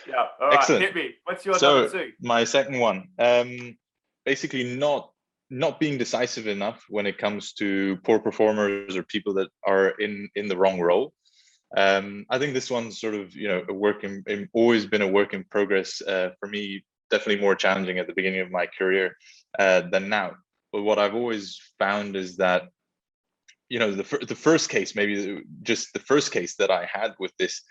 Yeah. All right. Excellent. Hit me. What's your number So two? my second one, basically not being decisive enough when it comes to poor performers or people that are in the wrong role. I think this one's sort of, a always been a work in progress for me. Definitely more challenging at the beginning of my career than now. But what I've always found is that, the first case, maybe just the first case that I had with this,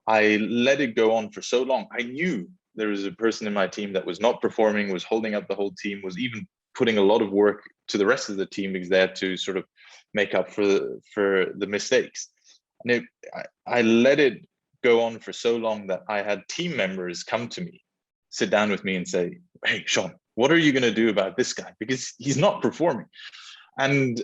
I let it go on for so long. I knew there was a person in my team that was not performing, was holding up the whole team, was even putting a lot of work to the rest of the team because they had to sort of make up for the mistakes. And I let it go on for so long that I had team members come to me, sit down with me and say, "Hey, Sean, what are you going to do about this guy? Because he's not performing." And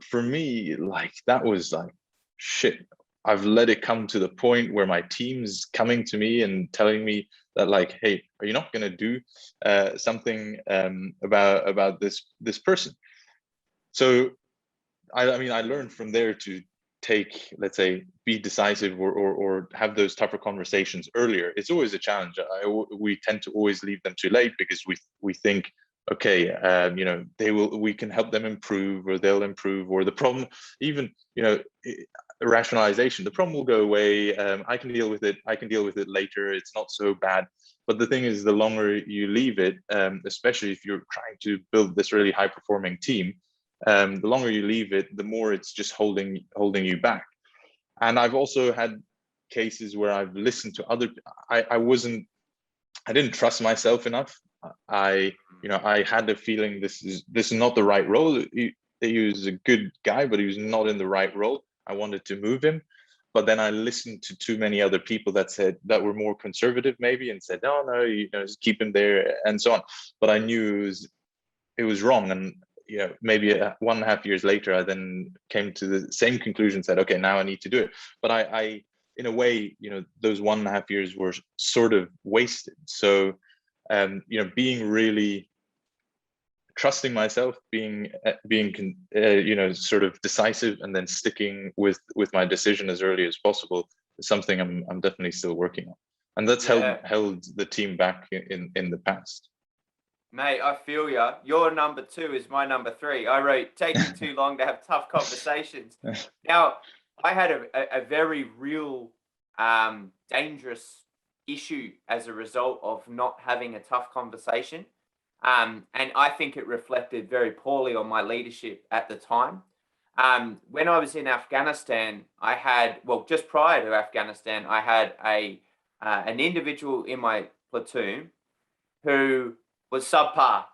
for me, like, that was like, shit, I've let it come to the point where my team's coming to me and telling me that, like, "Hey, are you not going to do something about this person?" So I mean, I learned from there to take, let's say, be decisive or have those tougher conversations earlier. It's always a challenge. We tend to always leave them too late because we think, okay, we can help them improve, or they'll improve, or the problem, even, rationalization, the problem will go away. I can deal with it later. It's not so bad. But the thing is, the longer you leave it, especially if you're trying to build this really high performing team, the longer you leave it, the more it's just holding you back. And I've also had cases where I've listened to I didn't trust myself enough. I had the feeling this is not the right role. He was a good guy, but he was not in the right role. I wanted to move him, but then I listened to too many other people that were more conservative, maybe, and said, no, just keep him there and so on. But I knew it was wrong, and maybe 1.5 years later, I then came to the same conclusion, said, okay, now I need to do it. But I in a way, those 1.5 years were sort of wasted. So, being really trusting myself, being sort of decisive, and then sticking with my decision as early as possible is something I'm definitely still working on, and that's held the team back in the past. Mate, I feel ya. Your number two is my number three. I wrote, taking too long to have tough conversations. Now, I had a very real, dangerous issue as a result of not having a tough conversation. And I think it reflected very poorly on my leadership at the time. When I was in Afghanistan, just prior to Afghanistan, I had an individual in my platoon who was subpar.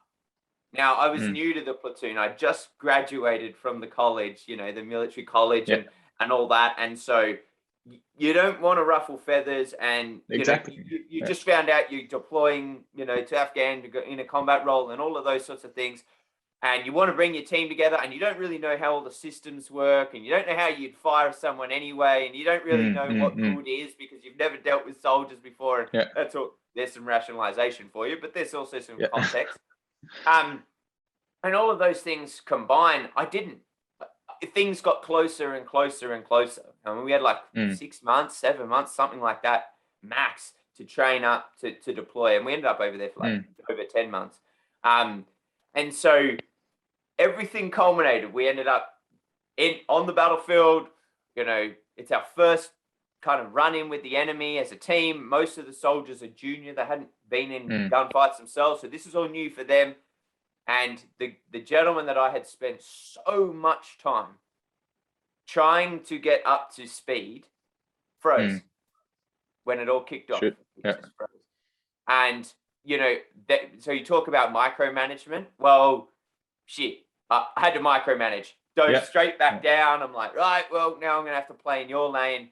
Now, I was new to the platoon. I just graduated from the college, the military college, and all that. And so you don't want to ruffle feathers, and exactly. You just found out you're deploying, to Afghan to go in a combat role and all of those sorts of things. And you want to bring your team together, and you don't really know how all the systems work, and you don't know how you'd fire someone anyway, and you don't really know what good is because you've never dealt with soldiers before. And that's all. There's some rationalization for you, but there's also some context. And all of those things combined, I didn't. Things got closer and closer and closer. I mean, we had like 6 months, 7 months, something like that, max, to train up to deploy. And we ended up over there for like over 10 months. And so everything culminated. We ended up on the battlefield. It's our first kind of run in with the enemy as a team. Most of the soldiers are junior. They hadn't been in gunfights themselves. So this is all new for them. And the gentleman that I had spent so much time trying to get up to speed froze when it all kicked off. And, so you talk about micromanagement. Well, shit, I had to micromanage. Dove straight back down. I'm like, right, well, now I'm going to have to play in your lane.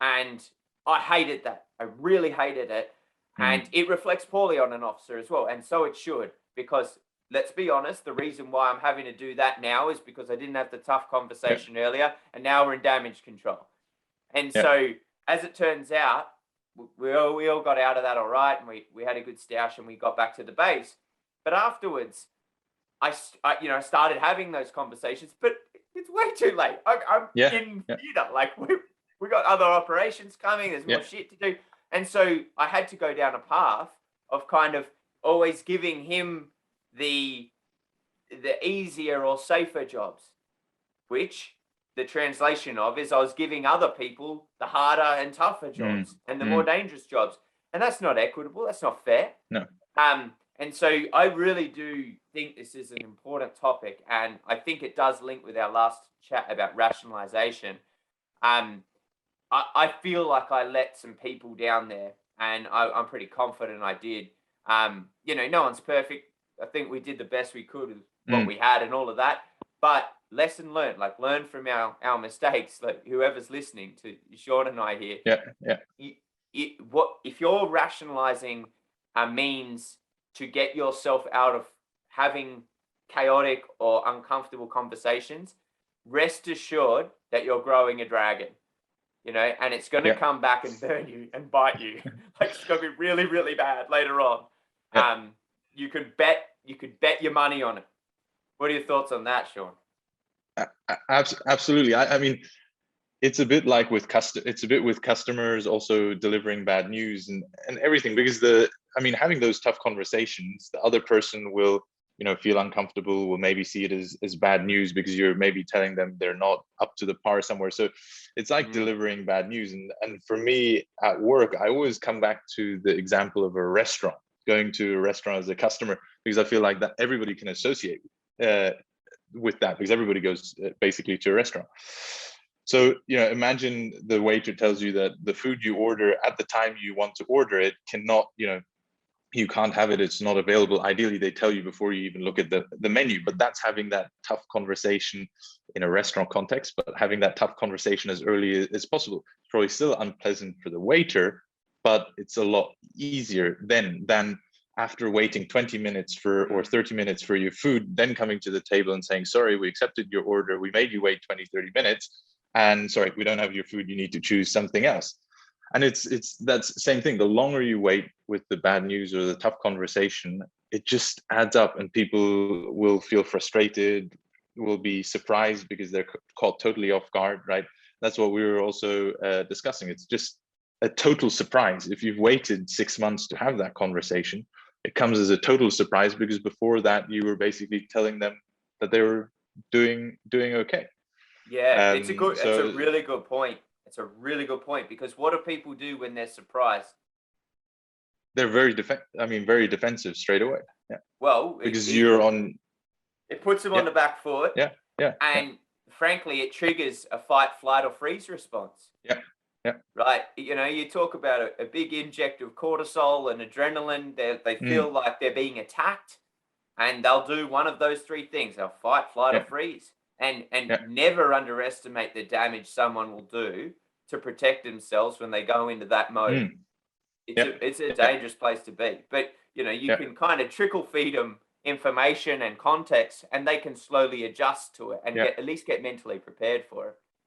And I hated that. I really hated it. And it reflects poorly on an officer as well. And so it should, because let's be honest, the reason why I'm having to do that now is because I didn't have the tough conversation earlier, and now we're in damage control. And so, as it turns out, we all got out of that all right, and we had a good stoush, and we got back to the base. But afterwards, I started having those conversations, but it's way too late. I'm in theater. Like, we got other operations coming. There's more shit to do. And so I had to go down a path of kind of always giving him the easier or safer jobs, which the translation of is I was giving other people the harder and tougher jobs and the more dangerous jobs. And that's not equitable. That's not fair. No. And so I really do think this is an important topic. And I think it does link with our last chat about rationalization. I feel like I let some people down there, and I'm pretty confident I did. No one's perfect. I think we did the best we could with what we had and all of that. But lesson learned, like learn from our mistakes. Like whoever's listening to Sean and I here. Yeah. What if you're rationalizing a means to get yourself out of having chaotic or uncomfortable conversations? Rest assured that you're growing a dragon. And it's going to come back and burn you and bite you. Like it's going to be really, really bad later on. You could bet your money on it. What are your thoughts on that, Sean? Absolutely. I mean, it's a bit like with customers also delivering bad news and everything, because having those tough conversations, the other person will feel uncomfortable, will maybe see it as bad news because you're maybe telling them they're not up to the par somewhere. So it's like delivering bad news. And for me at work, I always come back to the example of a restaurant, going to a restaurant as a customer, because I feel like that everybody can associate with that, because everybody goes basically to a restaurant. So, imagine the waiter tells you that the food you order at the time you want to order it cannot, you can't have it, it's not available. Ideally, they tell you before you even look at the menu, but that's having that tough conversation in a restaurant context, but having that tough conversation as early as possible. It's probably still unpleasant for the waiter, but it's a lot easier than after waiting 20 minutes or 30 minutes for your food, then coming to the table and saying, sorry, we accepted your order, we made you wait 20, 30 minutes, and sorry, we don't have your food, you need to choose something else. And that's the same thing. The longer you wait with the bad news or the tough conversation, it just adds up, and people will feel frustrated, will be surprised because they're caught totally off guard, right? That's what we were also discussing. It's just a total surprise. If you've waited 6 months to have that conversation, it comes as a total surprise, because before that you were basically telling them that they were doing okay. Yeah, it's a really good point. It's a really good point, because what do people do when they're surprised? They're very defensive straight away. Yeah. Well, because it puts them on the back foot. Yeah. And frankly, it triggers a fight, flight, or freeze response. Yeah. Right. You talk about a big inject of cortisol and adrenaline. They feel like they're being attacked, and they'll do one of those three things. They'll fight, flight, or freeze. And never underestimate the damage someone will do to protect themselves when they go into that mode. It's a dangerous place to be. But you can kind of trickle feed them information and context, and they can slowly adjust to it and at least get mentally prepared for it.